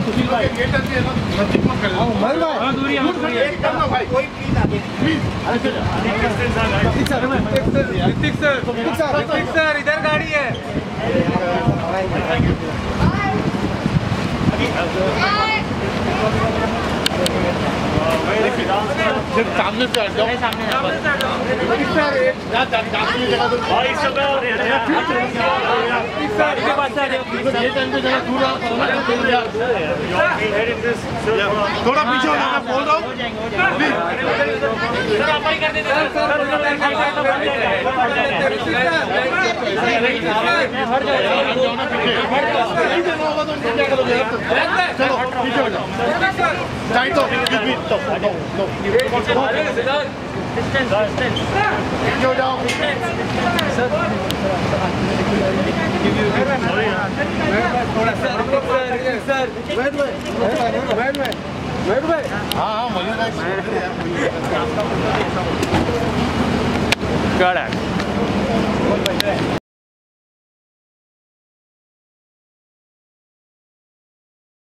सुशील भाई गेट है ना नजदीक मत कर हां भाई दूरी है एक करना भाई कोई प्लीज आगे प्लीज अरे चलो ऋतिक सर इधर गाड़ी है सिर्फ सामने से हट जाओ सामने से हट जाओ सर जगह तो भाई सब सर के पास आ जाओ ये टाइम पे जरा दूर आओ थोड़ा पीछे हो जाना बोल रहा हूं सर आप ही कर देते सर हट जाओ ना पीछे चलो पीछे हो जाओ टाइट तो No. Distance. Go down. Sir. Wait. हाँ मौजूद है। Got it.